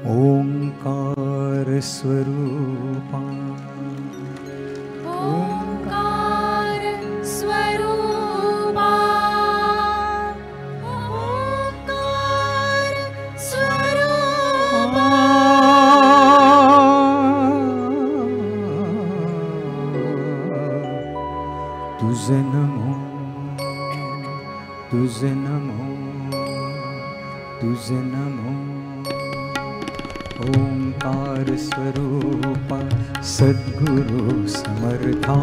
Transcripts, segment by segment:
ओंकार स्वरूपा ओंकार स्वरूपा ओंकार स्वरूपा तुझे नमो तुझे नमो तुझे नमो ओंकार स्वरूपा सद्गुरु समर्था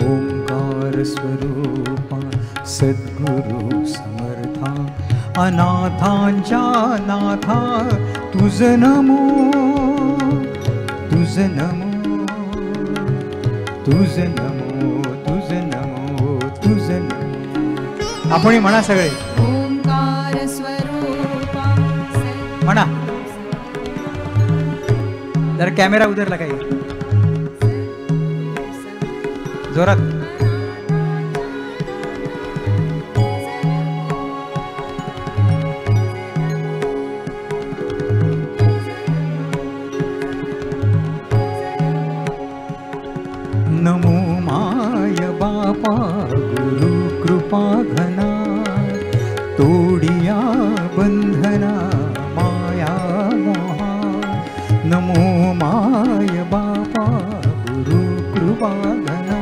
ओंकार स्वरूपा सद्गुरु समर्था अनाथांच्या नाथा तुझे नमो तुझे नमो तुझे नमो तुझे नमो तुझे नमो आपण म्हणा सगळे ओंकार स्वरूपा म्हणा जरा कॅमेरा उधरला काही जोरात नमो माय बापा गुरु कृपा घना तोडिया बंधना माया मोहा नमो माय बापा गुरु कृपा घना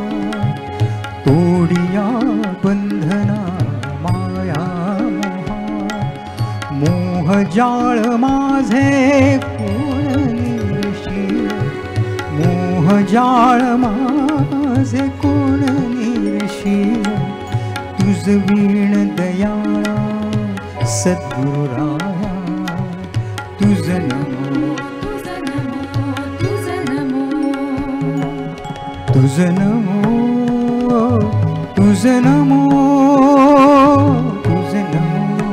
तोडिया बंधना माया मोहा मोह जाळ माझे कोण निरशील मोह जाळ माझे कोण निरशील तुझ वीण दयाळा सद्गुरुराया तुझ नमो तुझ नमो तुझ नमो तुझ नमो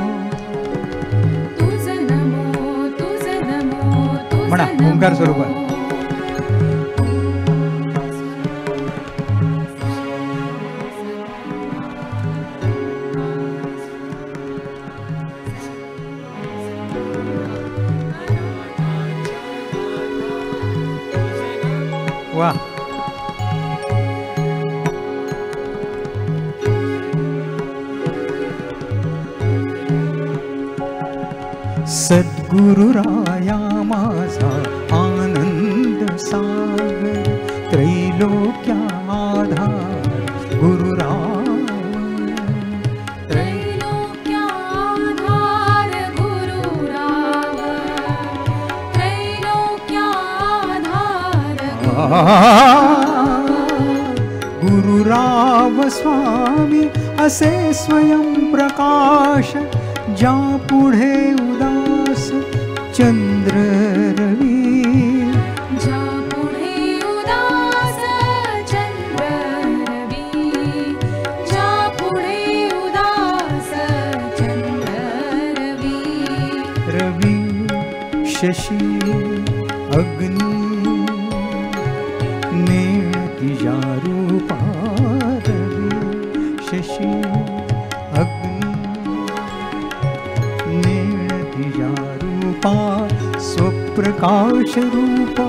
तुझ नमो म्हणा ओंकार स्वरूपा वाह सद्गुरुराया माझा आनंद सागर त्रैलोक्या आधार गुरुराव त्रैलोक्या आधार गुरुराव त्रैलोक्या आधार गुरुराव स्वामी असे स्वयं प्रकाश ज्या पुढे उदास चंद्र रवी ज्या पुढे उदास चंद्र रवी ज्या पुढे उदास चंद्र रवी रवी शशी अग्नि नेण तिजा रूपा रवी शशी अग्नि नेण तिजा रूपा स्वप्रकाश रूपा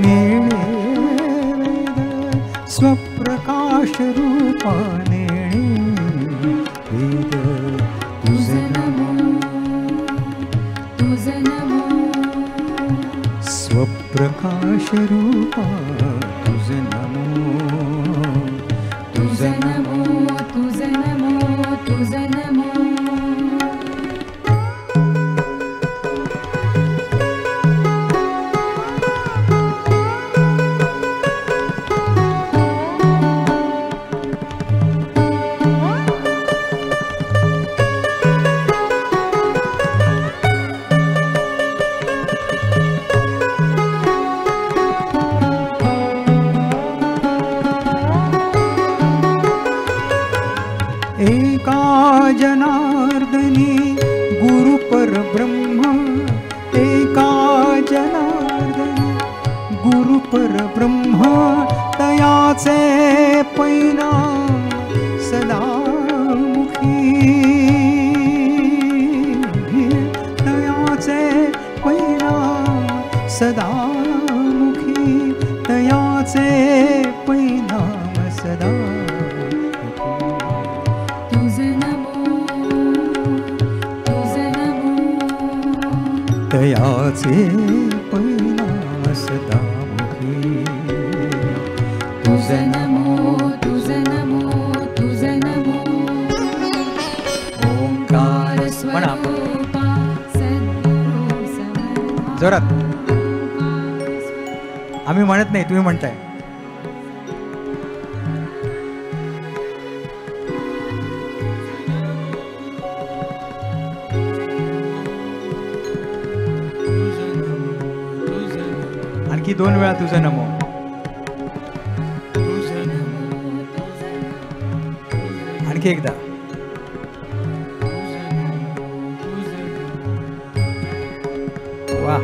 नेणे वेद स्वप्रकाश रूपा नेणे वेद तुझ नमो तुझ नमो स्वप्रकाश रूपा तुझ नमो तुझ नमो तुझ नमो तुझ नमो जनार्दनी गुरु परब्रह्म एका जनार्दनी गुरु परब्रह्म तयाचे पैना सदामुखी तयाचे पैना सदामुखी तयाचे पैनाम सदा तुझे नमो तयाचे पैनाम सदामुखी तुझे नमो ओंकार म्हणा स्वरूपा सद्गुरु समर्था जोरात आम्ही म्हणत नाही तुम्ही म्हणताय आणखी 2 वेळा तुझं नमो आणखी एकदा वाह